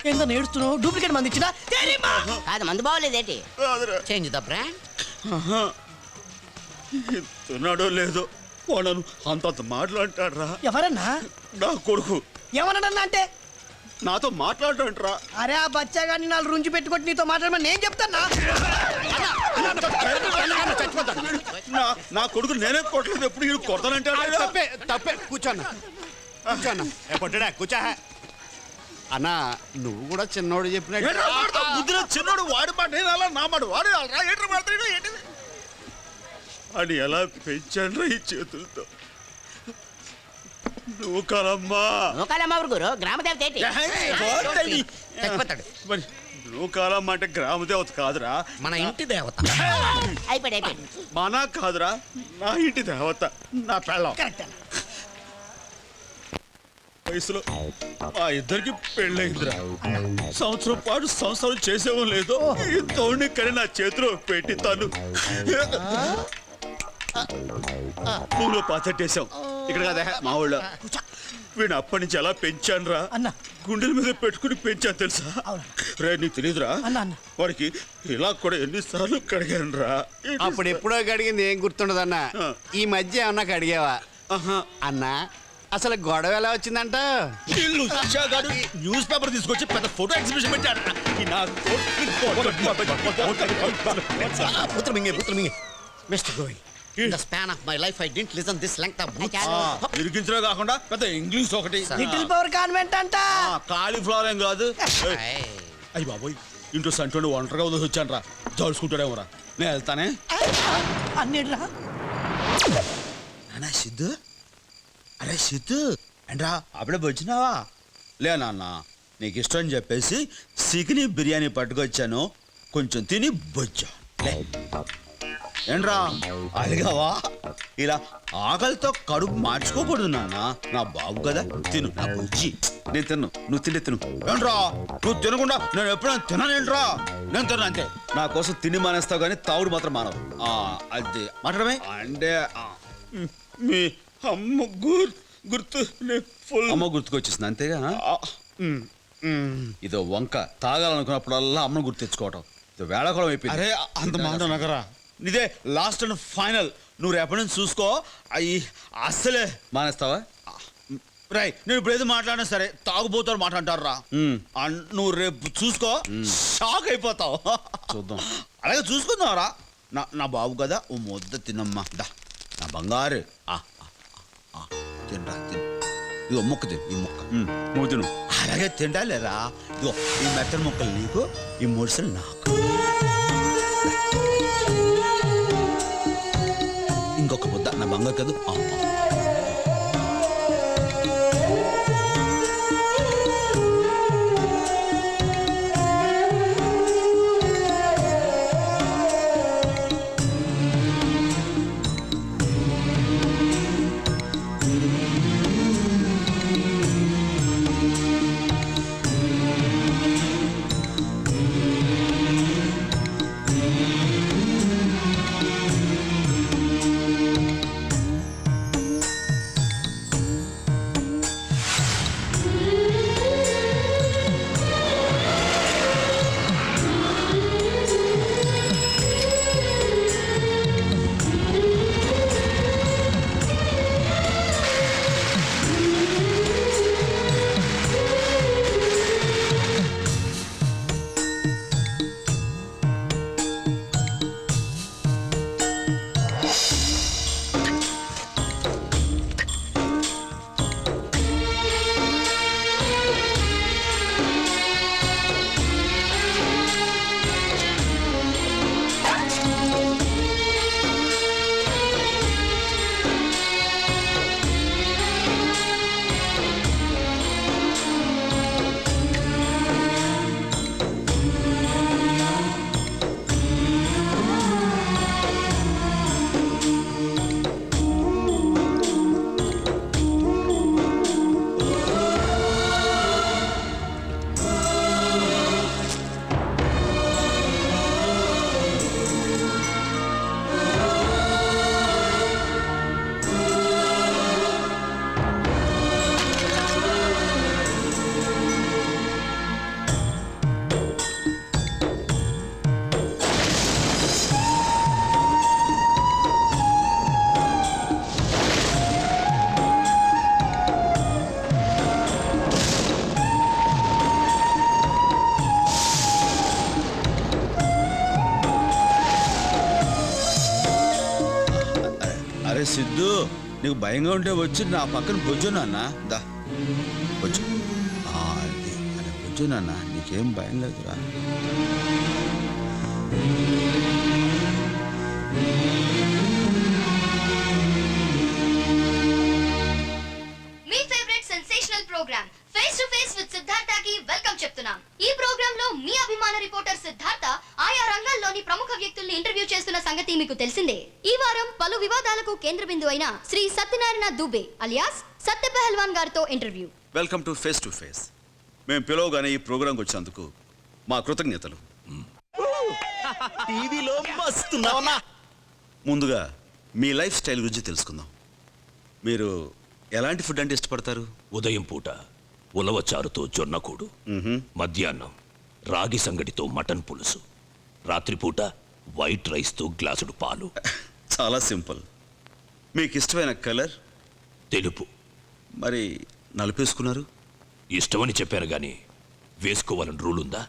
ఏందో నేడుస్తున్నావు? డూప్లికేట్ మంది ఇచ్చినా కాదు మందు బాగోలేదేంటి? Change the brand. తిన్నాడో లేదో వాడను అంతంత మాట్లాంటాడ్రా. ఎవరన్నా? నా కొడుకు. ఏమన్నాడన్నా అంటే? నాతో మాట్లాడంట్రా. అరే ఆ బచ్చాగాన్ని నాలుగు రుంచి పెట్టుకుంటే నీతో మాట్లాడమని నేను చెప్తానా? నా కొడుకు నేనే కొట్టలేదు, ఎప్పుడు వీడు కొడతానంటాడు. తప్పే కూర్చోన్నా కొట్టడా కూర్చో. అన్నా నువ్వు కూడా చిన్నోడు చెప్పినట్టు బుద్ధిలో చిన్నోడు వాడి మాట అలా నా మాట వాడు ఏంటి మాట్లాడు ఏంటిది అని ఎలా పెంచాను ఈ చేతులతో. నువ్వు కాలమ్మా గురు గ్రామ దేవత ఏంటి? మరి నువ్వు కాలమ్మ అంటే గ్రామ దేవత కాదురా, మన ఇంటి దేవత. అయిపోయాడు. మన కాదురా, నా ఇంటి దేవత, నా పెళ్ళం. వయసులో ఆ ఇద్దరికి పెళ్ళయిందిరా. సంవత్సరం పాటు సంవత్సరం చేసేవో లేదో ఈ తోడిని కని నా చేతిలో పెట్టి తను పూలో పాతట్టేశాం. ఇక్కడ కదా మా ఊళ్ళో. వీడిని అప్పటి నుంచి ఎలా పెంచాను రా, గుండెల మీద పెట్టుకుని పెంచాను తెలుసా. రే నీకు తెలియదురా, వాడికి ఇలా కూడా ఎన్నిసార్లు కడిగాను రా. అప్పుడు ఎప్పుడో కడిగింది ఏం గుర్తుండదన్నా. ఈ మధ్య ఏమన్నా కడిగావా అన్నా? అసలు గొడవ ఎలా వచ్చిందంట? న్యూస్ పేపర్ తీసుకొచ్చి పెద్ద ఫోటో ఎగ్జిబిషన్ పెట్టాడు. Mister Govind, in the span of my life I didn't listen this length of books. ఇరికించడం కాకుండా పెద్ద ఇంగ్లీష్ ఒకటి. లిటిల్ పవర్ కాన్వెంట్ అంట. కాలీఫ్లవర్ ఏం కాదు. అయ్యి బాబోయ్, ఇంట్లో సంటోని ఒంటరిగా వదిలేసి వచ్చాను రా. జలుసుకుంటాడేమోరా, నేను వెళ్తానే. అన్నిట్రా నానా సిద్ధు, అరే సిద్ధు అండ్రా అప్పుడే వచ్చినావా? లే నాన్న, నీకు ఇష్టం అని చెప్పేసి సికిని బిర్యానీ పట్టుకొచ్చాను, కొంచెం తిని బొచ్చా. ఏంట్రా అలిగావా? ఇలా ఆకలితో కడుపు మార్చుకోకూడదు నాన్న, నా బాబు కదా. తిను నా బుజ్జి, నేను తిన్ను, నువ్వు తింటే తిను. ఏంట్రా నువ్వు తినకుండా నేను ఎప్పుడైనా తిననేంట్రా? నేను తిన్నా అంతే. నా కోసం తిని మానేస్తావు కానీ తావుడు మాత్రం మానవు. అది మాట్లాడమే అంటే మీ అమ్మ గుర్తు అమ్మ గుర్తుకొచ్చేసింది అంతేగా. ఇదో వంక తాగాలనుకున్నప్పుడల్లా అమ్మను గుర్తు తెచ్చుకోవటం ఇది వేళాకోళం అయిపోయింది. అరే అంత మాట నగరా, ఇదే లాస్ట్ అండ్ ఫైనల్. నువ్వు రేపటి నుంచి చూసుకో, అయ్యి అస్సలే మానేస్తావా? రై నేను ఇప్పుడు ఏదో మాట్లాడినా సరే తాగుబోతారు మాట అంటారు రా. నువ్వు రేపు చూసుకో, షాక్ అయిపోతావు. చూద్దాం, అలాగే చూసుకుందాంరా. నా బాబు కదా, ఓ ముద్ద తినమ్మా, దా నా బంగారు. తినరా తిను, ఇదిగో ముక్క తిను, ఈ ముక్క నువ్వు తిను. అలాగే తింటాలేరా. ఇదిగో ఈ మెత్తని ముక్కలు నీకు, ఈ ముడిసలు నాకు. ఇంకొక ముద్ద నా బంగారు కదా. సిద్ధు నీకు భయంగా ఉంటే వచ్చి నా పక్కన కూర్చో నాన్న దా కూర్చో అది అలా కూర్చో నాన్న నీకేం భయం లేదురా మీ favourite sensational programme face to face with Siddhartha కి వెల్కమ్ చెప్తున్నాం. ఈ ప్రోగ్రామ్ లో మీ అభిమాన రిపోర్టర్ సిద్ధార్థ ఆయా రంగాల్లోని ప్రముఖ వ్యక్తుల్ని ఇంటర్వ్యూ చేస్తున్న సంగతి మీకు తెలిసిందే. ఈ వారం పలు వివాదాలకు కేంద్ర బిందువు అయిన శ్రీ సత్యనారాయణ దుబే అలియాస్ సత్య పెహల్వాన్ గారితో ఇంటర్వ్యూ. వెల్కమ్ టు ఫేస్ మేము పిలవగానే ఈ ప్రోగ్రాంకి వచ్చినందుకు మా కృతజ్ఞతలు. టీవీలో మస్తున్నావన్నా. ముందుగా మీ లైఫ్ స్టైల్ గురించి తెలుసుకుందాం. మీరు ఎలాంటి ఫుడ్ అంటే ఇష్టపడతారు? ఉదయం పూట ఉలవచారుతో జొన్నకూడు, మధ్యాహ్నం రాగి సంగటితో మటన్ పులుసు, రాత్రిపూట వైట్ రైస్తో గ్లాసుడు పాలు. చాలా సింపుల్. మీకు ఇష్టమైన కలర్? తెలుపు. మరి నలుపేసుకున్నారు? ఇష్టమని చెప్పాను గాని వేసుకోవాలని రూల్ ఉందా?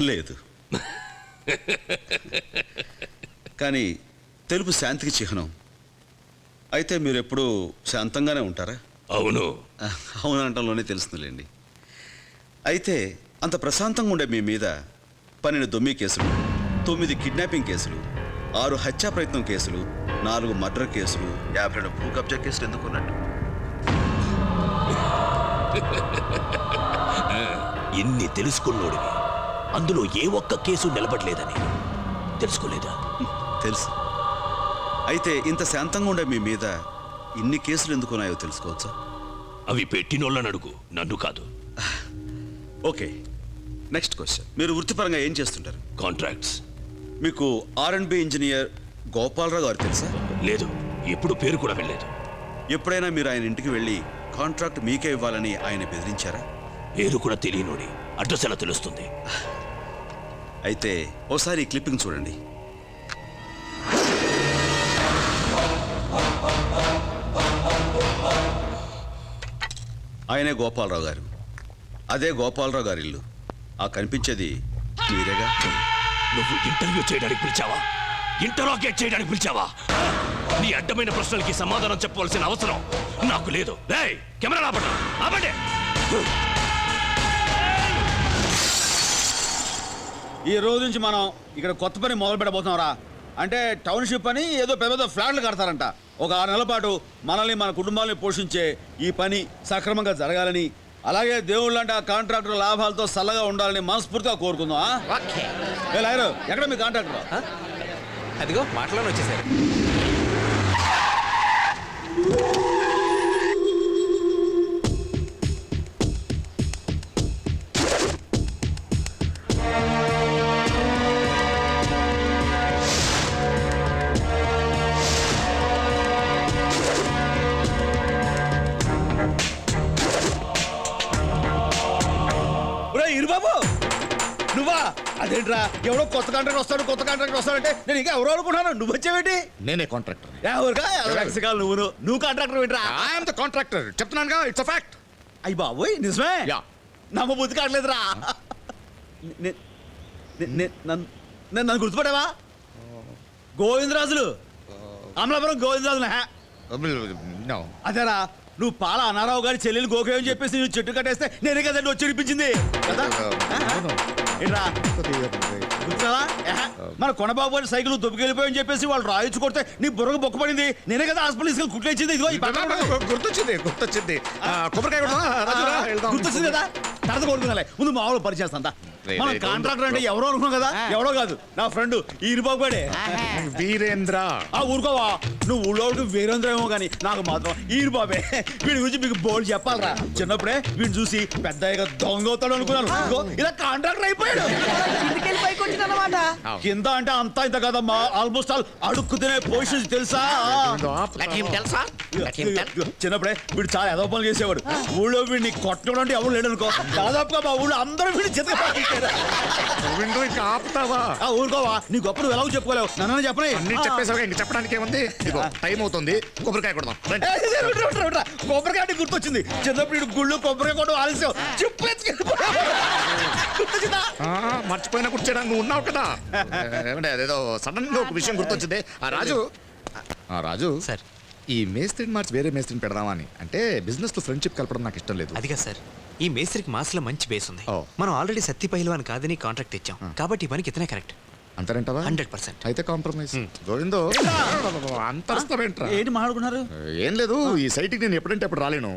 లేదు. కానీ తెలుపు శాంతికి చిహ్నం. అయితే మీరు ఎప్పుడూ శాంతంగానే ఉంటారా? అవును. అవునంటంలోనే తెలుస్తుందిలేండి. అయితే అంత ప్రశాంతంగా ఉండే మీ మీద 12 దొమ్మి కేసులు, 9 కిడ్నాపింగ్ కేసులు, 6 హత్యా ప్రయత్నం కేసులు, 4 మర్డర్ కేసులు, 52 భూ కబ్జా కేసులు ఎందుకు ఉన్నట్టు? ఇన్ని తెలుసుకున్నోడివి అందులో ఏ ఒక్క కేసు నిలబడలేదని తెలుసుకోలేదా? తెలుసు. అయితే ఇంత శాంతంగా ఉండే మీ మీద ఇన్ని కేసులు ఎందుకున్నాయో తెలుసుకోవచ్చా? అవి పెట్టినోళ్ళని అడుగు, నన్ను కాదు. Okay, next question. మీరు వృత్తిపరంగా ఏం చేస్తుంటారు? కాంట్రాక్ట్స్. మీకు R&B ఇంజనీర్ గోపాలరావు గారు తెలుసా? లేదు, ఎప్పుడు పేరు కూడా వెళ్ళలేదు. ఎప్పుడైనా మీరు ఆయన ఇంటికి వెళ్ళి కాంట్రాక్ట్ మీకే ఇవ్వాలని ఆయన బెదిరించారా? పేరు కూడా తెలియనోడి అడ్రస్ ఎలా తెలుస్తుంది? అయితే ఓసారి ఈ క్లిప్పింగ్ చూడండి. ఆయనే గోపాలరావు గారు. అదే గోపాలరావు గారి ఇల్లు. ఆ కనిపించేది మీరేగా? నువ్వు ఇంటర్వ్యూ చేయడానికి పిలిచావా? ఇంటరాగేట్ చేయడానికి పిలిచావా? నీ అడ్డమైన ప్రశ్నలకి సమాధానం చెప్పవలసిన అవసరం నాకు లేదు. రేయ్, కెమెరా ఆపండి. ఈ రోజు నుంచి మనం ఇక్కడ కొత్త పని మొదలు పెట్టబోతున్నారా? అంటే టౌన్షిప్ అని ఏదో పెద్ద ఫ్లాట్లు కడతారంట. ఒక 6 నెలల పాటు మనల్ని మన కుటుంబాలని పోషించే ఈ పని సక్రమంగా జరగాలని, అలాగే దేవుళ్ళు అంటే ఆ కాంట్రాక్టర్ లాభాలతో చల్లగా ఉండాలని మనస్ఫూర్తిగా కోరుకుందాం. లాయరు, ఎక్కడ మీ కాంట్రాక్టర్? అదిగో మాటలోనే వచ్చేసారు. ఇరుబాబు, నువ్వా? అదేంట్రా, ఎవడో కొత్త కాంట్రాక్టర్ వస్తాడంటే నేను ఇంకా ఎవరో అనుకున్నాను. నువ్వు వచ్చావేంటి? నేనే కాంట్రాక్టర్. నువ్వు కాంట్రాక్టర్ ఏంట్రా? I'm the contractor. చెప్తున్నానుగా, ఇట్స్ అ ఫ్యాక్ట్. అయ్యి బాబోయ్, నిజమే? యా. నమ్మ బుద్ధి కావట్లేదురా. నన్ను గుర్తుపట్టావా? గోవిందరాజులు, అమలాపురం గోవిందరాజులు. నో. అదేరా, నువ్వు పాల అనారావు గారి చెల్లెలు గోకేయం చెప్పేసి నువ్వు చెట్టు కట్టేస్తే నేనే కదండి వచ్చి ఇడిపించింది కదా? ఏంట్రా గుర్తురావా? మన కొనబాబు గారి సైకిల్ దుబ్బకెళ్ళిపోయని చెప్పేసి వాళ్ళు రాయించు కొడితే నీ బుర్రకు బొక్కపడింది. నేనే కదా హాస్పిటల్ తీసుకెళ్ళి కుట్లేసింది. ఇదిగో ఈ గుర్తొచ్చింది. కొబ్బరికాయ గుర్తొచ్చింది కదా? కడత కొడుకున్నాలే. ముందు మామూలు పరిచేస్తా. మన కాంట్రాక్టర్ అంటే ఎవరో అనుకున్నాం కదా? ఎవరో కాదు, నా ఫ్రెండ్ ఈరుబాబు గాడే. వీరేంద్ర. ఊరుకోవా, నువ్వు ఊళ్ళోకి వీరేంద్ర ఏమో కానీ నాకు మాత్రం ఈరుబాబే. వీడి గురించి మీకు బోల్డ్ చెప్పాలరా. చిన్నప్పుడే వీడిని చూసి పెద్దగా దొంగ అవుతాడు అనుకున్నాను. ఇదిగో ఇలా కాంట్రాక్టర్ అయిపోయాడు. పైకి వచ్చిందన్నమాట. కింద అంటే అంతా ఇంత కదమ్మా, ఆల్మోస్ట్ ఆల్ అడుక్కు తినే పొజిషన్ తెలుసా? చిన్నప్పుడే వీడు చాలా ఎదో పనులు చేసేవాడు. ఊళ్ళో వీడిని కొట్టడం అంటే ఎవరు లేడు అనుకో. దాదాపుగా మా ఊళ్ళో అందరూ వీడిని చెత్త ఆపుతావా? ఊరుకోవా, నీ గొప్ప నువ్వు ఎలాగో చెప్పుకోలేవు. నన్ను చెప్పలే. అన్ని చెప్పేసావా? ఇంక చెప్పడానికి ఏముంది? టైం అవుతుంది, కొబ్బరికాయ కొడదాం. కొబ్బరికాయ అంటే గుర్తొచ్చింది. చిన్నప్పుడు వీడు గుళ్ళు కొబ్బరికాయ కొట్టడం ఆలస్యం. మర్చిపోయినా కూర్చోడానికి నువ్వు ఉన్నావు కదా. ఏమంటే అదేదో సడన్ గా ఒక విషయం గుర్తొచ్చింది. ఆ రాజు సార్, ఈ మేస్త్రిని మార్చి వేరే మేస్త్రిని పెడదామా అని. అంటే బిజినెస్ లో ఫ్రెండ్షిప్ కలపడం నాకు ఇష్టం లేదు. అదిగా సార్, ఈ మేస్త్రికి మాస్లో మంచి బేస్ ఉంది. ఓ. మనం ఆల్రెడీ సత్తి పహిల్వాన్ కాదని కాంట్రాక్ట్ ఇచ్చాం, కాబట్టి ఈ పనికి ఇతనే కరెక్ట్. అంతేనంటావా? 100%. అయితే కాంప్రమైజ్. గోవిందో అంతేంట్రా? ఏంటి మాట్లాడుకున్నారు? ఏం లేదు, ఈ సైట్కి నేను ఎప్పుడంటే అప్పుడు రాలేను.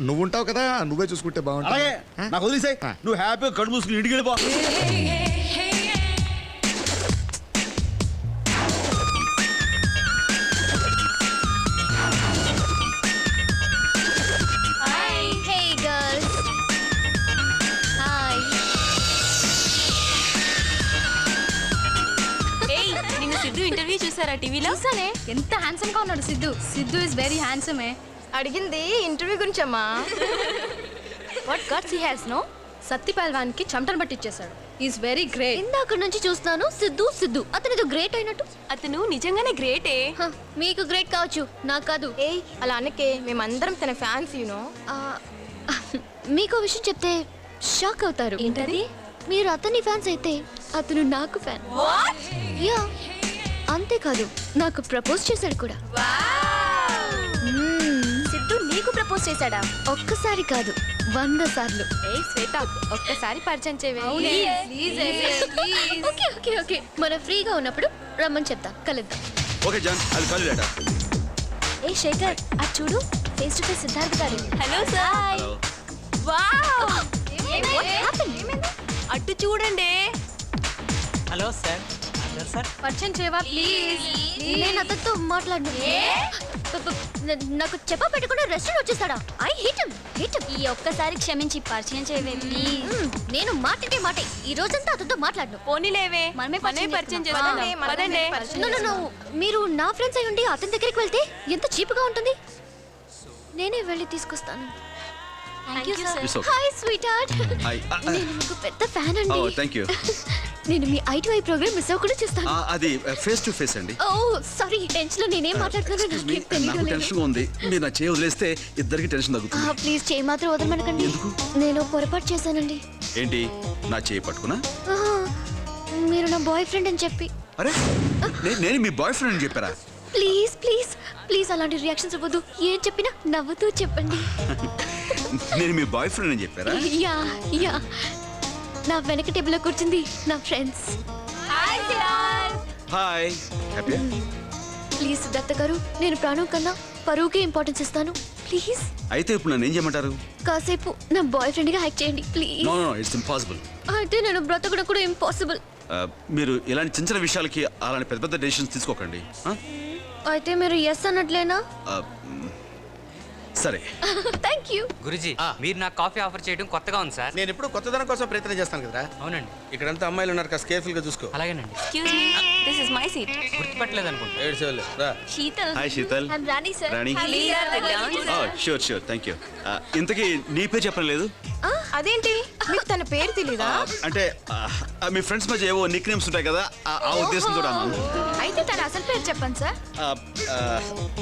నువ్వు ఉంటావు కదా, నువ్వే చూసుకుంటే బాగుంటుంది. అలాగే ఆ? నాకు వదిలేసాయి. ఆ. నువ్వు హ్యాపీగా కడుపు మూసుకుని ఇంటికి వెళ్ళిపో. హే గర్ల్స్ హాయ్ ఏయ్ నిన్ను సిద్ధు ఇంటర్వ్యూ చూసారా టీవీలో? చూసానే ఎంత హ్యాండ్సమ్ గా ఉన్నాడు Siddhu. Siddhu is very handsome. అడిగింది ఇంటర్వ్యూ గురించమ్మా. What guts he has no. Satti పహల్వాన్ కి చెమటను పట్టించేశాడు. Is very great. ఇందాక నుంచి చూస్తున్నాను సిద్ధు సిద్ధు అతనితో గ్రేట్ అయినట్టు. అతను నిజంగానే గ్రేటే. మీకు గ్రేట్ కావచ్చు, నాకు కాదు. ఏయ్ అలా అనకే, మేమందరం తన ఫ్యాన్స్ యూనో. మీకు విషయం చెప్తే షాక్ అవుతారు. ఏంటది? మీరు అతని ఫ్యాన్స్ అయితే అతను నాకు ఫ్యాన్. యా, అంతేకాదు నాకు ప్రపోజ్ చేశాడు కూడా. సిద్ధు నీకు ప్రపోజ్ చేశాడా? ఒక్కసారి కాదు 100 సార్లు. ఏయ్ శ్వేత, ఒక్కసారి పరిచయం చేయవే. ఓకే ఓకే ఓకే, మనం ఫ్రీగా ఉన్నప్పుడు రమ్మని చెప్తాం, కలుద్దాం. ఓకే జాన్, అది కాల్ లేటర్. ఏ శేఖర్, అది చూడు, ఫేస్ టు ఫేస్ సిద్ధార్థ్ గారు. Hello sir. Wow, What happened? అటు చూడండి. Hello sir. సార్ పరిచయం చేయవా ప్లీజ్? నేను అతనితో మాట్లాడను. నాకు చెప్ప పెట్టకుండా రెస్టారెంట్ వచ్చేసాడా? I hate him. ఈ ఒక్కసారి క్షమించి పరిచయం చేయవే ప్లీజ్. నేను మాటంటే మాటే, ఈ రోజంతా అతనితో మాట్లాడను. పోనీలేవే, మనమే పరిచయం చేద్దాం. పదండి. No, మీరు నా ఫ్రెండ్స్ అయి ఉండి అతని దగ్గరికి వెళ్తే ఎంత చీప్గా ఉంటుంది. నేనే వెళ్ళి తీసుకొస్తాను. It's okay. Hi sweet heart. Hi. నేను మీకు పెద్ద ఫ్యాన్ అండి. Oh, thank you. నేను మీ ఐ ప్రోగ్రామ్ మిస్ అవ్వకుండా చూస్తాను. అది ఫేస్ టు ఫేస్ అండి. ఓ సారీ, టెన్షన్ లో నేనేం మాట్లాడుతున్నానో నాకేం నాకు తెలియడం లేదు. టెన్షన్ ఉంది. మీరు నా చేయి వదిలేస్తే ఇద్దరికి టెన్షన్ తగ్గుతుంది. ప్లీజ్ చేయి మాత్రం వదలమనకండి. నేను పొరపాటు చేశానండి. ఏంటి, నా చేయి పట్టుకున్నా? ఆహా, మీరు నా బాయ్ ఫ్రెండ్ అని చెప్పి. అరే, నేను మీ బాయ్ ఫ్రెండ్ అని చెప్పారా? ప్లీజ్ ప్లీజ్ ప్లీజ్ అలాంటి రియాక్షన్స్ ఇవ్వద్దు. ఏం చెప్పినా నవ్వుతూ చెప్పండి. నేను మీ బాయ్ ఫ్రెండ్ అని చెప్పారా? యా యా, నా వెనక టేబుల్ లో కూర్చుంది నా friends. Hi, happy. Please Siddhartha గారు, నేను ప్రాణం కన్నా పరువుకే ఇంపార్టెన్స్ ఇస్తాను. ప్లీజ్ అయితే ఇప్పుడు నన్ను ఏం చేయమంటారు? కాసేపు నా బాయ్ ఫ్రెండ్ గా యాక్ట్ చేయండి ప్లీజ్. No it's impossible. అయితే నేను బ్రతకడం కూడా ఇంపాసిబుల్. మీరు ఇలాంటి చిన్న చిన్న విషయాలకి అలాంటి పెద్ద పెద్ద డెసిషన్స్ తీసుకోకండి. అయితే మీరు ఎస్ అన్నట్లేనా? సరే. Thank you. గురుజీ, మీరు నాకు కాఫీ ఆఫర్ చేయడం కొత్తగా ఉంది సార్. నేను ఎప్పుడు కొత్తదనం కోసం ప్రయత్నం చేస్తాను కదరా. అవునండి. ఇక్కడంతా అమ్మాయిలు ఉన్నారు, కాస్త కేర్ఫుల్ గా చూసుకో. అలాగేనండి. Excuse me, this is my seat. గుర్తుపట్టలేదు అనుకుంటా. ఏడ్చేవాళ్ళు రా. Sheetal. Hi Sheetal. I'm Rani sir. Rani. Sure thank you. ఇంతకీ నీ పేరు చెప్పలేదు? అదేంటి మీకు తన పేరు తెలీదా? అంటే మీ ఫ్రెండ్స్ మధ్య ఏవో నిక్ నేమ్స్ ఉంటాయి కదా, ఆ ఉద్దేశంతో అన్నాను. అయితే తన అసలు పేరు చెప్పండి సార్.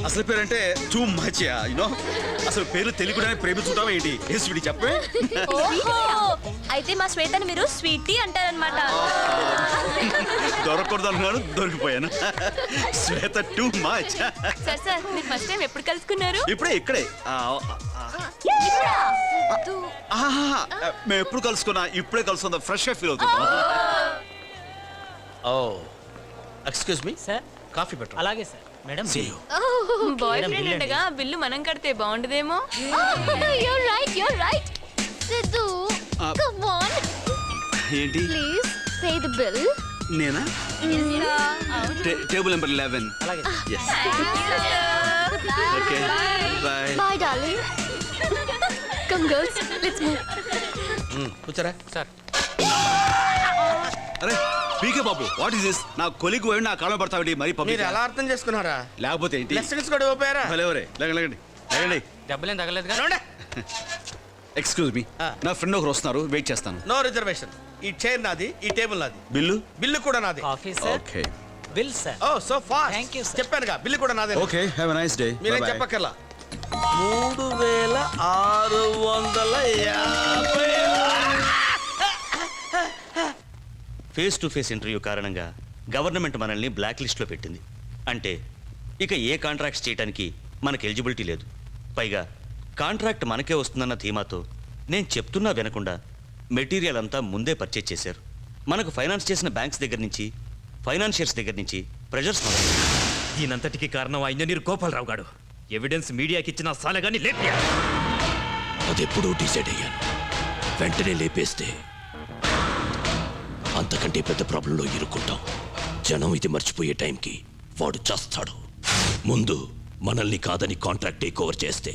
అసలు పేరు అంటే టూ మచ్ యూనో. అసలు పేరు తెలియకుండానే ప్రేమించుంటావా ఏంటి? ఏ స్వీటీ చెప్పే. అయితే మా శ్వేతని మీరు స్వీటీ అంటారనమాట. దొరకకూడదు అనుకున్నాను, దొరికిపోయాను. శ్వేత టూ మచ్. సార్ సార్, మీరు ఫస్ట్ టైం ఎప్పుడు కలుసుకున్నారు? ఇక్కడే మేము ఎప్పుడు కలుసుకున్నా ఇప్పుడే కలుసుకుందాం, ఫ్రెష్ గా ఫీల్ అవుతున్నాం. ఓ ఎక్స్క్యూజ్ మీ సార్. కాఫీ పెట్టు. అలాగే సార్. మేడం, బాయ్ ఫ్రెండ్ ఉండగా బిల్లు మనం కడితే బాగుండదేమో. You're right. Siddhu, come on. ఏంటి? Please pay the bill. నేనా? Table number 11. అలాగే. Yes. Okay. Bye. Bye, darling. Come, girls. Let's move. కూర్చోరా. సార్. అరే పీకే బాబు, వాట్ ఇస్ దిస్? నా కొలిగ్ పోయి నా కాలం పడతావిటి మరి మీరు పబ్లిక్. ఎలా అర్థం చేసుకున్నారా? లేకపోతే ఏంటి? లెసన్స్ కూడా ఓపారా? భలేవరే, లేకండి. దెబ్బలేం తగలేదుగా? ఎక్స్క్యూజ్ మీ, నా ఫ్రెండ్ ఒకరు వస్తున్నారు, వెయిట్ చేస్తాను. No reservation. ఈ చైర్ నాది, ఈ టేబుల్ నాది, బిల్లు కూడా నాది. Coffee sir. Okay. Bill sir. Oh so fast. Thank you, sir. చెప్పానుగా, బిల్లు కూడా నాదే. Okay, have a nice day. మీరేం చెప్పక్కర్లా. 3650. ఫేస్ టు ఫేస్ ఇంటర్వ్యూ కారణంగా గవర్నమెంట్ మనల్ని బ్లాక్ లిస్ట్లో పెట్టింది. అంటే ఇక ఏ కాంట్రాక్ట్స్ చేయడానికి మనకు ఎలిజిబిలిటీ లేదు. పైగా కాంట్రాక్ట్ మనకే వస్తుందన్న ధీమాతో నేను చెప్తున్నా వినకుండా మెటీరియల్ అంతా ముందే పర్చేజ్ చేశారు. మనకు ఫైనాన్స్ చేసిన బ్యాంక్స్ దగ్గర నుంచి ఫైనాన్షియర్స్ దగ్గర నుంచి ప్రెజర్స్ మొదలు. దీనంతటికి కారణం ఆ ఇంజనీర్ గోపాలరావు గాడు. ఎవిడెన్స్ మీడియాకి ఇచ్చిన సాలగాని లేపా. అదెప్పుడూ డిసైడ్ అయ్యాను. వెంటనే లేపేస్తే అంతకంటే పెద్ద ప్రాబ్లంలో ఇరుక్కుంటాం. జనం ఇది మర్చిపోయే టైంకి వాడు చేస్తాడు. ముందు మనల్ని కాదని కాంట్రాక్ట్ టేక్ ఓవర్ చేస్తే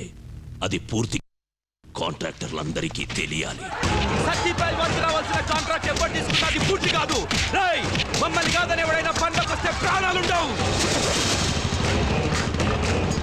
అది పూర్తి కాంట్రాక్టర్లందరికీ తెలియాలి. రావాల్సిన కాంట్రాక్ట్ ఎవరు తీసుకున్నది పూర్తి కాదు. మమ్మల్ని కాదని ఎవడైనా